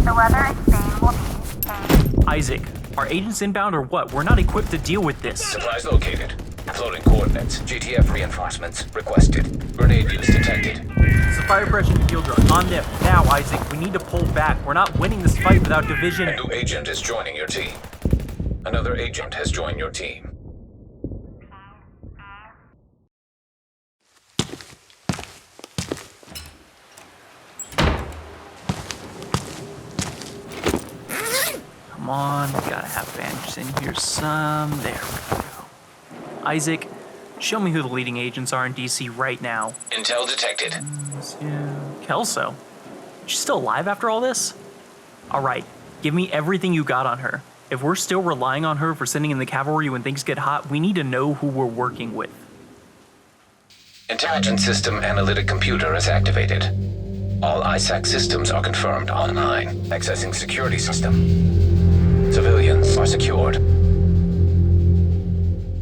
The weather in Spain will be Isaac, are agents inbound or what? We're not equipped to deal with this. Supplies located. Floating coordinates. GTF reinforcements requested. Grenade use detected. It's a fire suppression field drone. On them. Now, Isaac, we need to pull back. We're not winning this fight without division. A new agent is joining your team. Another agent has joined your team. Come on, we gotta have bandages in here some. There we go. Isaac, show me who the leading agents are in DC right now. Intel detected. Kelso? She's still alive after all this? Alright, give me everything you got on her. If we're still relying on her for sending in the cavalry when things get hot, we need to know who we're working with. Intelligence system analytic computer is activated. All ISAC systems are confirmed online. Accessing security system. Civilians are secured.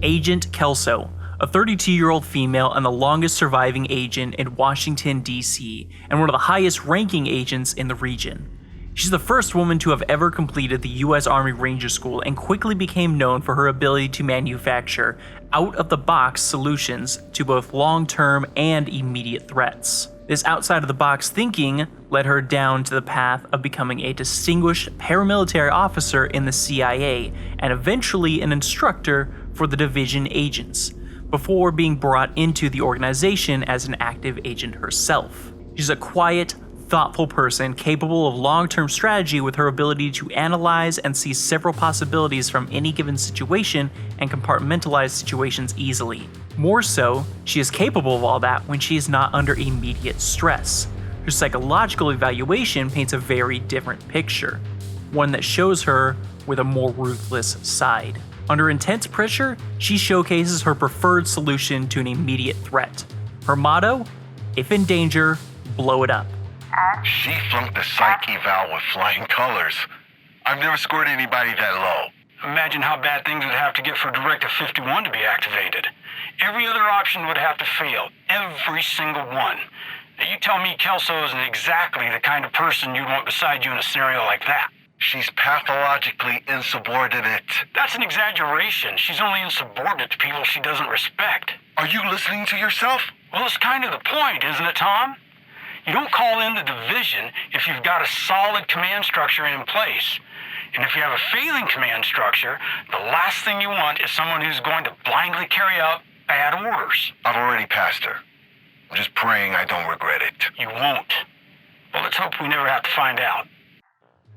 Agent Kelso, a 32-year-old female and the longest surviving agent in Washington, D.C., and one of the highest-ranking agents in the region. She's the first woman to have ever completed the U.S. Army Ranger School and quickly became known for her ability to manufacture out-of-the-box solutions to both long-term and immediate threats. This outside-of-the-box thinking led her down to the path of becoming a distinguished paramilitary officer in the CIA and eventually an instructor for the division agents, before being brought into the organization as an active agent herself. She's a quiet, thoughtful person capable of long-term strategy with her ability to analyze and see several possibilities from any given situation and compartmentalize situations easily. More so, she is capable of all that when she is not under immediate stress. Her psychological evaluation paints a very different picture, one that shows her with a more ruthless side. Under intense pressure, she showcases her preferred solution to an immediate threat. Her motto, if in danger, blow it up. She flunked the psych eval with flying colors. I've never scored anybody that low. Imagine how bad things would have to get for Directive 51 to be activated. Every other option would have to fail. Every single one. Now you tell me Kelso isn't exactly the kind of person you'd want beside you in a scenario like that. She's pathologically insubordinate. That's an exaggeration. She's only insubordinate to people she doesn't respect. Are you listening to yourself? Well, it's kind of the point, isn't it, Tom? You don't call in the division if you've got a solid command structure in place. And if you have a failing command structure, the last thing you want is someone who's going to blindly carry out bad orders. I've already passed her. I'm just praying I don't regret it. You won't. Well, let's hope we never have to find out.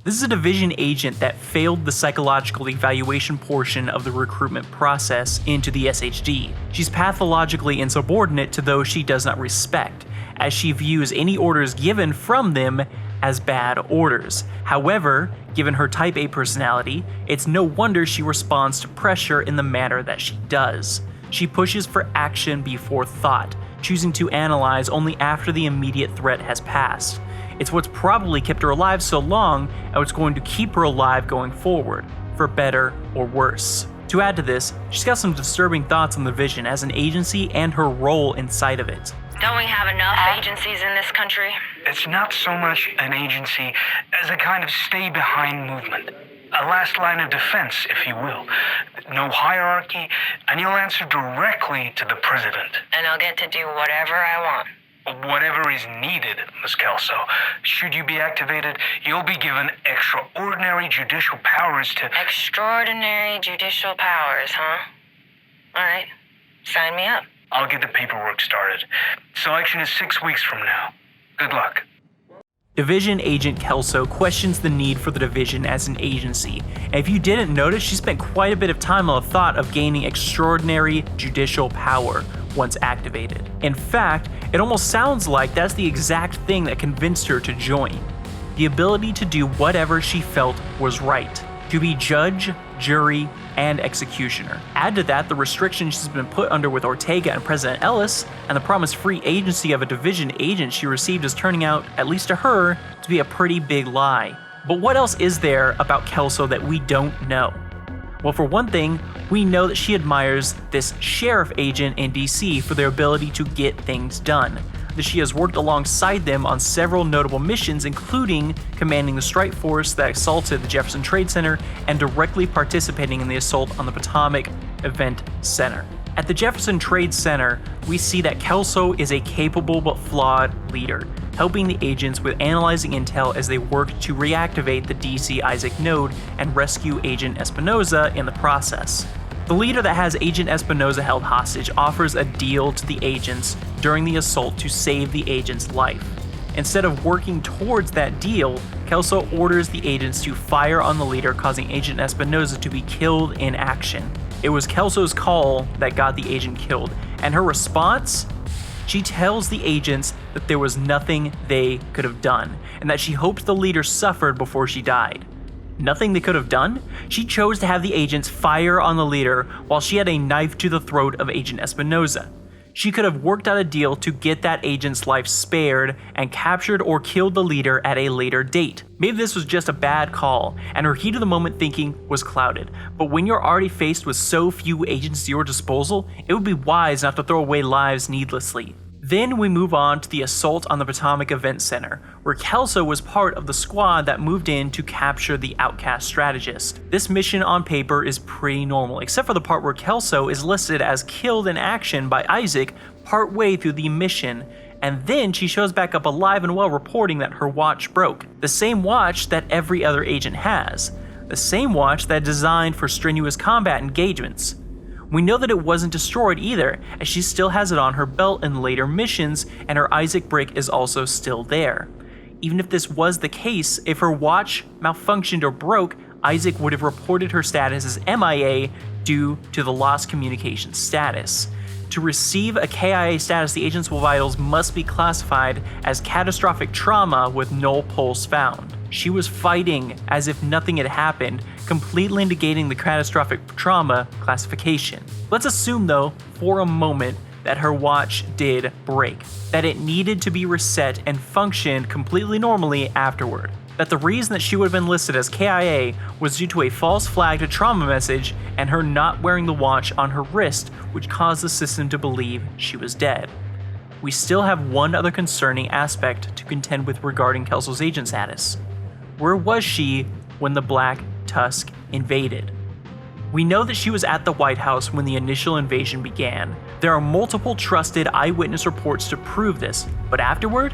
This is a division agent that failed the psychological evaluation portion of the recruitment process into the SHD. She's pathologically insubordinate to those she does not respect, as she views any orders given from them as bad orders. However, given her Type A personality, it's no wonder she responds to pressure in the manner that she does. She pushes for action before thought, choosing to analyze only after the immediate threat has passed. It's what's probably kept her alive so long, and what's going to keep her alive going forward, for better or worse. To add to this, she's got some disturbing thoughts on the Division as an agency and her role inside of it. Don't we have enough agencies in this country? It's not so much an agency as a kind of stay-behind movement. A last line of defense, if you will. No hierarchy, and you'll answer directly to the president. And I'll get to do whatever I want. Whatever is needed, Miss Kelso. Should you be activated, you'll be given extraordinary judicial powers to... Extraordinary judicial powers, huh? All right. Sign me up. I'll get the paperwork started. Selection is 6 weeks from now. Good luck. Division Agent Kelso questions the need for the Division as an agency, and if you didn't notice, she spent quite a bit of time on the thought of gaining extraordinary judicial power once activated. In fact, it almost sounds like that's the exact thing that convinced her to join. The ability to do whatever she felt was right. To be judge, jury, and executioner. Add to that the restrictions she's been put under with Ortega and President Ellis, and the promised free agency of a division agent she received is turning out, at least to her, to be a pretty big lie. But what else is there about Kelso that we don't know? Well, for one thing, we know that she admires this sheriff agent in DC for their ability to get things done. that she has worked alongside them on several notable missions, including commanding the strike force that assaulted the Jefferson Trade Center and directly participating in the assault on the Potomac Event Center. At the Jefferson Trade Center, we see that Kelso is a capable but flawed leader, helping the agents with analyzing intel as they work to reactivate the DC ISAC node and rescue Agent Espinoza in the process. The leader that has Agent Espinoza held hostage offers a deal to the agents during the assault to save the agent's life. Instead of working towards that deal, Kelso orders the agents to fire on the leader, causing Agent Espinoza to be killed in action. It was Kelso's call that got the agent killed, and her response? She tells the agents that there was nothing they could have done, and that she hoped the leader suffered before she died. Nothing they could have done? She chose to have the agents fire on the leader while she had a knife to the throat of Agent Espinoza. She could have worked out a deal to get that agent's life spared and captured or killed the leader at a later date. Maybe this was just a bad call, and her heat of the moment thinking was clouded. But when you're already faced with so few agents at your disposal, it would be wise not to throw away lives needlessly. Then we move on to the assault on the Potomac Event Center, where Kelso was part of the squad that moved in to capture the outcast strategist. This mission on paper is pretty normal, except for the part where Kelso is listed as killed in action by ISAC partway through the mission, and then she shows back up alive and well reporting that her watch broke. The same watch that every other agent has. The same watch that is designed for strenuous combat engagements. We know that it wasn't destroyed either, as she still has it on her belt in later missions, and her ISAC brick is also still there. Even if this was the case, if her watch malfunctioned or broke, ISAC would have reported her status as MIA due to the lost communication status. To receive a KIA status, the agent's vitals must be classified as catastrophic trauma with no pulse found. She was fighting as if nothing had happened, completely negating the catastrophic trauma classification. Let's assume, though, for a moment, that her watch did break, that it needed to be reset and functioned completely normally afterward. That the reason that she would have been listed as KIA was due to a false flag to trauma message and her not wearing the watch on her wrist, which caused the system to believe she was dead. We still have one other concerning aspect to contend with regarding Kelso's agent status. Where was she when the Black Tusk invaded? We know that she was at the White House when the initial invasion began. There are multiple trusted eyewitness reports to prove this, but afterward?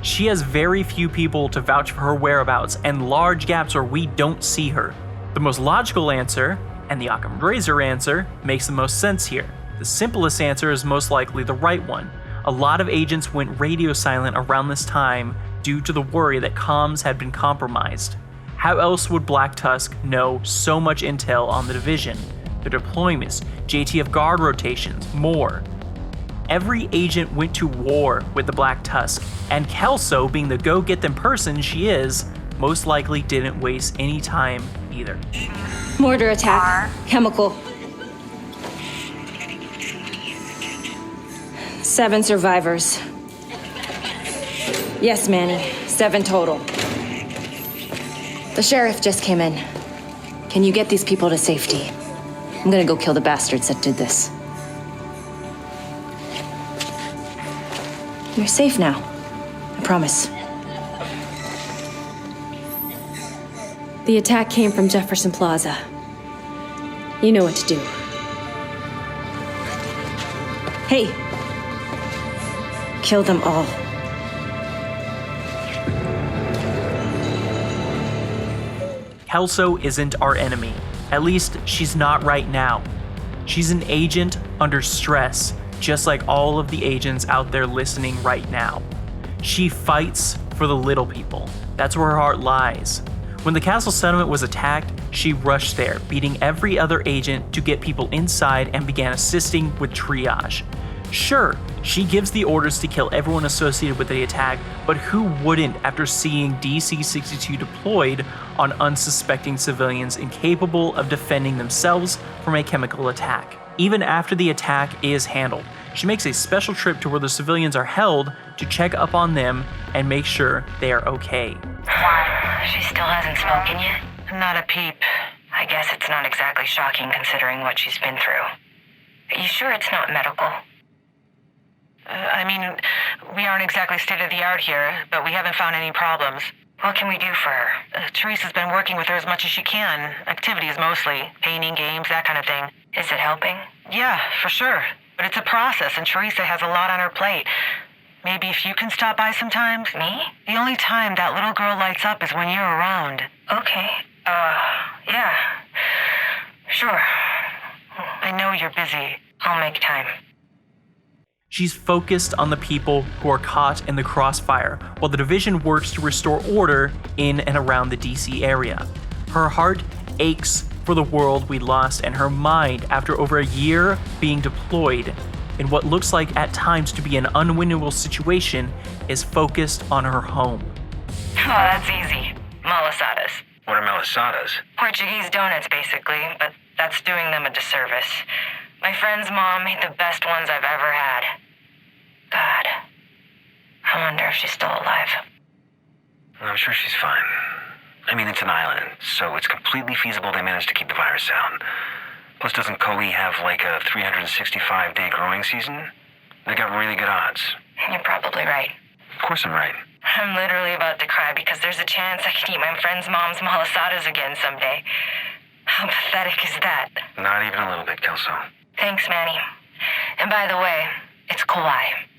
She has very few people to vouch for her whereabouts and large gaps where we don't see her. The most logical answer, and the Occam Razor answer, makes the most sense here. The simplest answer is most likely the right one. A lot of agents went radio silent around this time due to the worry that comms had been compromised. How else would Black Tusk know so much intel on the division, their deployments, JTF guard rotations, more? Every agent went to war with the Black Tusk, and Kelso, being the go-get-them person she is, most likely didn't waste any time either. Mortar attack. Chemical. 7 survivors. Yes, Manny. 7 total. The sheriff just came in. Can you get these people to safety? I'm gonna go kill the bastards that did this. You're safe now. I promise. The attack came from Jefferson Plaza. You know what to do. Hey. Kill them all. Kelso isn't our enemy. At least, she's not right now. She's an agent under stress, just like all of the agents out there listening right now. She fights for the little people. That's where her heart lies. When the castle settlement was attacked, she rushed there, beating every other agent to get people inside and began assisting with triage. Sure, she gives the orders to kill everyone associated with the attack, but who wouldn't after seeing DC-62 deployed on unsuspecting civilians incapable of defending themselves from a chemical attack? Even after the attack is handled, she makes a special trip to where the civilians are held to check up on them and make sure they are okay. She still hasn't spoken yet? Not a peep. I guess it's not exactly shocking considering what she's been through. Are you sure it's not medical? We aren't exactly state-of-the-art here, but we haven't found any problems. What can we do for her? Teresa's been working with her as much as she can. Activities mostly. Painting, games, that kind of thing. Is it helping? Yeah, for sure. But it's a process, and Teresa has a lot on her plate. Maybe if you can stop by sometimes? Me? The only time that little girl lights up is when you're around. Okay. Yeah. Sure. I know you're busy. I'll make time. She's focused on the people who are caught in the crossfire, while the division works to restore order in and around the DC area. Her heart aches for the world we lost, and her mind, after over a year being deployed in what looks like at times to be an unwinnable situation, is focused on her home. Oh, that's easy. Malasadas. What are malasadas? Portuguese donuts, basically, but that's doing them a disservice. My friend's mom made the best ones I've ever had. God. I wonder if she's still alive. I'm sure she's fine. I mean, it's an island, so it's completely feasible they managed to keep the virus out. Plus, doesn't Koei have like a 365-day growing season? They got really good odds. You're probably right. Of course I'm right. I'm literally about to cry because there's a chance I can eat my friend's mom's malasadas again someday. How pathetic is that? Not even a little bit, Kelso. Thanks, Manny. And by the way, it's Kauai.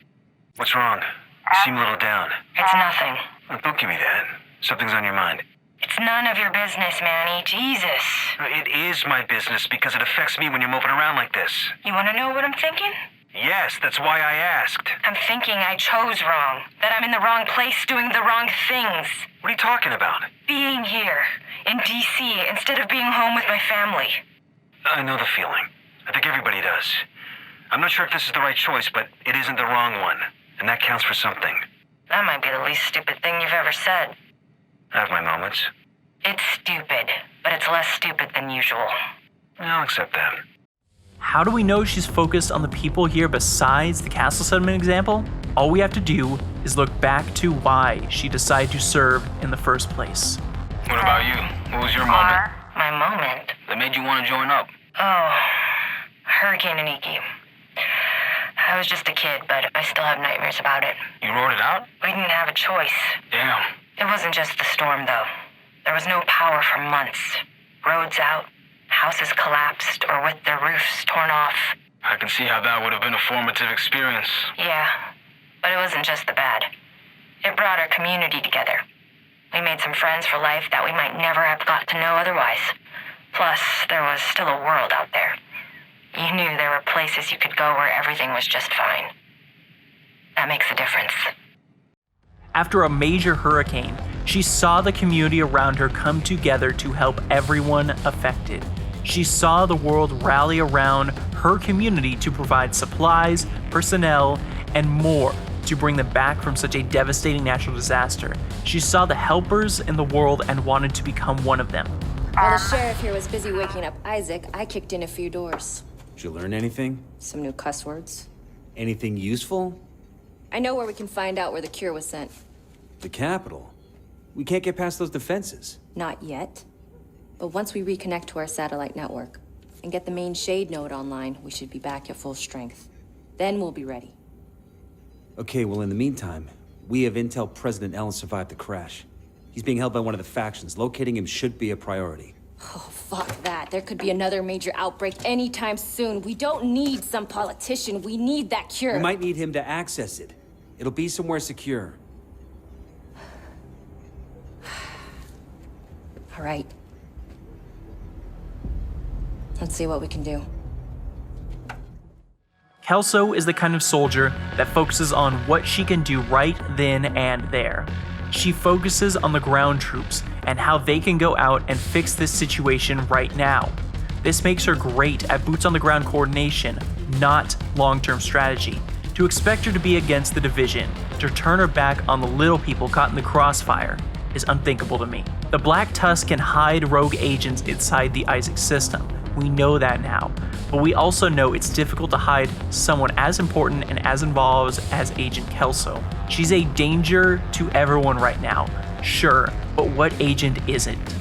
What's wrong? You seem a little down. It's nothing. Oh, don't give me that. Something's on your mind. It's none of your business, Manny. Jesus. It is my business because it affects me when you're moping around like this. You want to know what I'm thinking? Yes, that's why I asked. I'm thinking I chose wrong. That I'm in the wrong place doing the wrong things. What are you talking about? Being here, in D.C., instead of being home with my family. I know the feeling. I think everybody does. I'm not sure if this is the right choice, but it isn't the wrong one. And that counts for something. That might be the least stupid thing you've ever said. I have my moments. It's stupid, but it's less stupid than usual. I'll accept that. How do we know she's focused on the people here besides the castle settlement example? All we have to do is look back to why she decided to serve in the first place. What about you? What was your moment My moment? that made you want to join up? Oh, Hurricane Iniki. I was just a kid, but I still have nightmares about it. You wrote it out? We didn't have a choice. Damn. It wasn't just the storm, though. There was no power for months. Roads out, houses collapsed, or with their roofs torn off. I can see how that would have been a formative experience. Yeah, but it wasn't just the bad. It brought our community together. We made some friends for life that we might never have got to know otherwise. Plus, there was still a world out there. You knew there were places you could go where everything was just fine. That makes a difference. After a major hurricane, she saw the community around her come together to help everyone affected. She saw the world rally around her community to provide supplies, personnel, and more to bring them back from such a devastating natural disaster. She saw the helpers in the world and wanted to become one of them. While the sheriff here was busy waking up Isaac, I kicked in a few doors. Did you learn anything? Some new cuss words. Anything useful? I know where we can find out where the cure was sent. The capital. We can't get past those defenses. Not yet. But once we reconnect to our satellite network and get the main shade node online, we should be back at full strength. Then we'll be ready. Okay, well in the meantime, we have intel President Allen survived the crash. He's being held by one of the factions. Locating him should be a priority. Oh, fuck that. There could be another major outbreak anytime soon. We don't need some politician. We need that cure. We might need him to access it. It'll be somewhere secure. All right. Let's see what we can do. Kelso is the kind of soldier that focuses on what she can do right then and there. She focuses on the ground troops and how they can go out and fix this situation right now. This makes her great at boots on the ground coordination, not long-term strategy. To expect her to be against the division, to turn her back on the little people caught in the crossfire, is unthinkable to me. The Black Tusk can hide rogue agents inside the ISAC system. We know that now, but we also know it's difficult to hide someone as important and as involved as Agent Kelso. She's a danger to everyone right now, sure, but what agent isn't?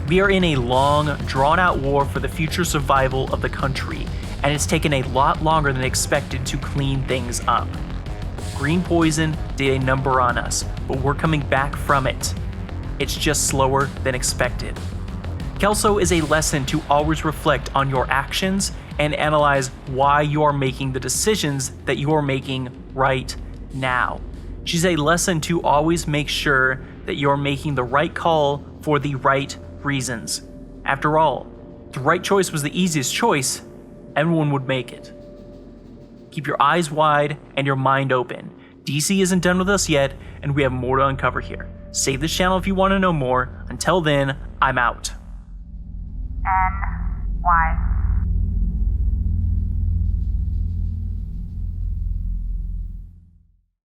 We are in a long, drawn-out war for the future survival of the country, and it's taken a lot longer than expected to clean things up. Green poison did a number on us, but we're coming back from it. It's just slower than expected. Kelso is a lesson to always reflect on your actions and analyze why you are making the decisions that you are making right now. She's a lesson to always make sure that you're making the right call for the right reasons. After all, if the right choice was the easiest choice, everyone would make it. Keep your eyes wide and your mind open. DC isn't done with us yet, and we have more to uncover here. Save this channel if you want to know more. Until then, I'm out. N-Y.